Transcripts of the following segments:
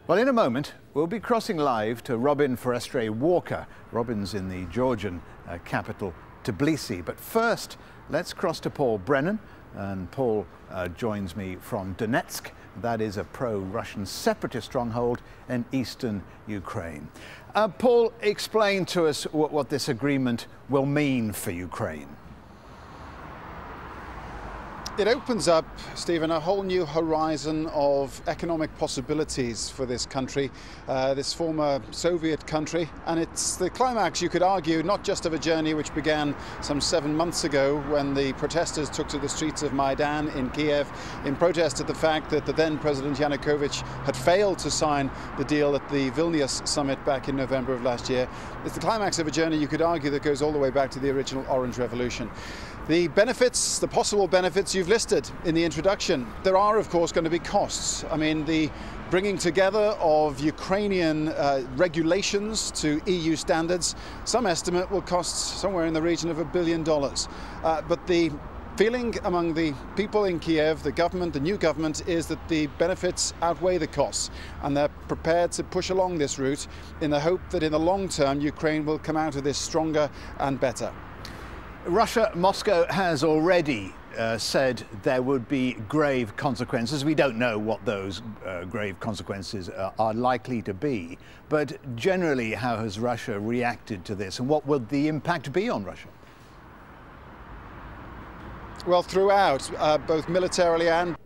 Well, in a moment, we'll be crossing live to Robin Forrestre Walker. Robin's in the Georgian capital, Tbilisi. But first, let's cross to Paul Brennan. And Paul joins me from Donetsk. That is a pro-Russian separatist stronghold in eastern Ukraine. Paul, explain to us what this agreement will mean for Ukraine. It opens up, Stephen, a whole new horizon of economic possibilities for this country, this former Soviet country. And it's the climax, you could argue, not just of a journey which began some 7 months ago when the protesters took to the streets of Maidan in Kiev in protest at the fact that the then President Yanukovych had failed to sign the deal at the Vilnius summit back in November of last year. It's the climax of a journey, you could argue, that goes all the way back to the original Orange Revolution. The benefits, the possible benefits you've listed in the introduction, there are of course going to be costs. I mean, the bringing together of Ukrainian regulations to EU standards, some estimate will cost somewhere in the region of $1 billion. But the feeling among the people in Kiev, the government, the new government, is that the benefits outweigh the costs, and they're prepared to push along this route in the hope that in the long term Ukraine will come out of this stronger and better. Moscow has already said there would be grave consequences. We don't know what those grave consequences are likely to be, but generally, how has Russia reacted to this, and what will the impact be on Russia? Well, throughout, both militarily and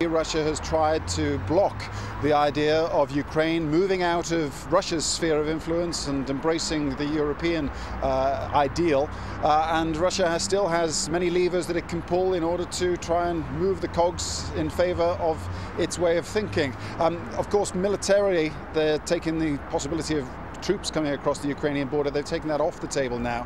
Russia has tried to block the idea of Ukraine moving out of Russia's sphere of influence and embracing the European ideal. And Russia still has many levers that it can pull in order to try and move the cogs in favor of its way of thinking. Of course, militarily, they're taking the possibility of troops coming across the Ukrainian border. They've taken that off the table now.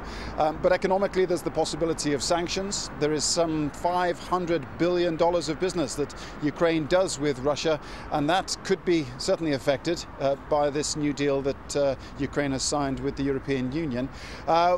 But economically, there's the possibility of sanctions. There is some $500 billion of business that Ukraine does with Russia, and that could be certainly affected by this new deal that Ukraine has signed with the European Union.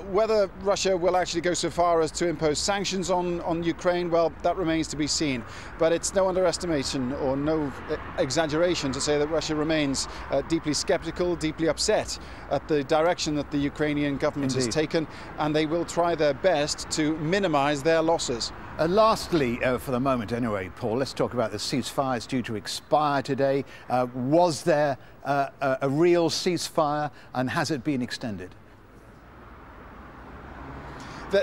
Whether Russia will actually go so far as to impose sanctions on Ukraine, well, that remains to be seen. But it's no underestimation or no exaggeration to say that Russia remains deeply skeptical, deeply upset at the direction that the Ukrainian government has taken, and they will try their best to minimize their losses. Lastly, for the moment anyway, Paul, let's talk about the ceasefire. It's due to expire today. Was there a real ceasefire, and has it been extended?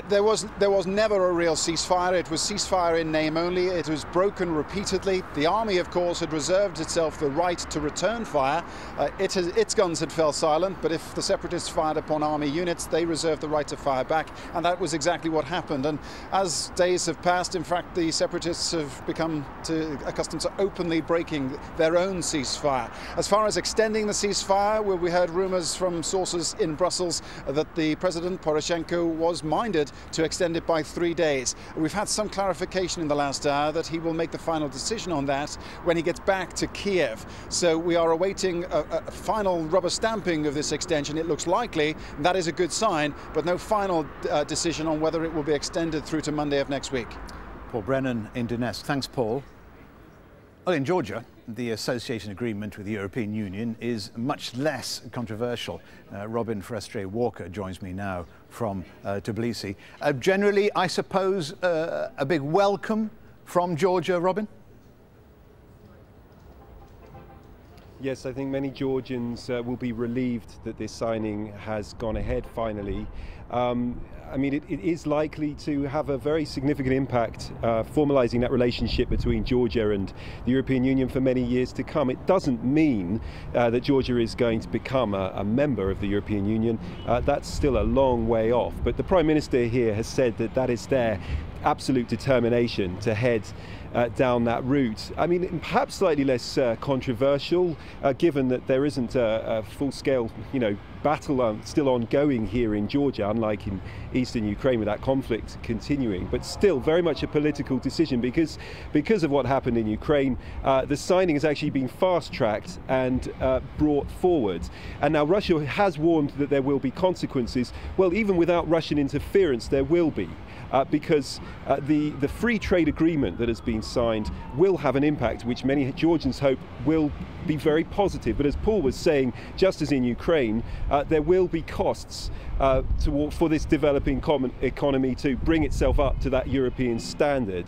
There was never a real ceasefire. It was ceasefire in name only. It was broken repeatedly. The army, of course, had reserved itself the right to return fire. Its guns had fell silent, but if the separatists fired upon army units, they reserved the right to fire back, and that was exactly what happened. And as days have passed, in fact, the separatists have become accustomed to openly breaking their own ceasefire. As far as extending the ceasefire, well, we heard rumors from sources in Brussels that the President Poroshenko was minded to extend it by 3 days. We've had some clarification in the last hour that he will make the final decision on that when he gets back to Kiev. So we are awaiting a final rubber stamping of this extension. It looks likely, and that is a good sign, but no final decision on whether it will be extended through to Monday of next week. Paul Brennan in Donetsk. Thanks, Paul. Well, in Georgia, the association agreement with the European Union is much less controversial. Robin Forrestre Walker joins me now from Tbilisi. Generally, I suppose, a big welcome from Georgia, Robin? Yes, I think many Georgians will be relieved that this signing has gone ahead finally. I mean, it is likely to have a very significant impact, formalising that relationship between Georgia and the European Union for many years to come. It doesn't mean that Georgia is going to become a member of the European Union. That's still a long way off. But the Prime Minister here has said that that is their absolute determination to head down that route. I mean, perhaps slightly less controversial, given that there isn't a full-scale, battle still ongoing here in Georgia, unlike in eastern Ukraine with that conflict continuing. But still, very much a political decision because of what happened in Ukraine. The signing has actually been fast-tracked and brought forward. And now Russia has warned that there will be consequences. Well, even without Russian interference, there will be. because the free trade agreement that has been signed will have an impact which many Georgians hope will be very positive. But as Paul was saying, just as in Ukraine, there will be costs for this developing economy to bring itself up to that European standard.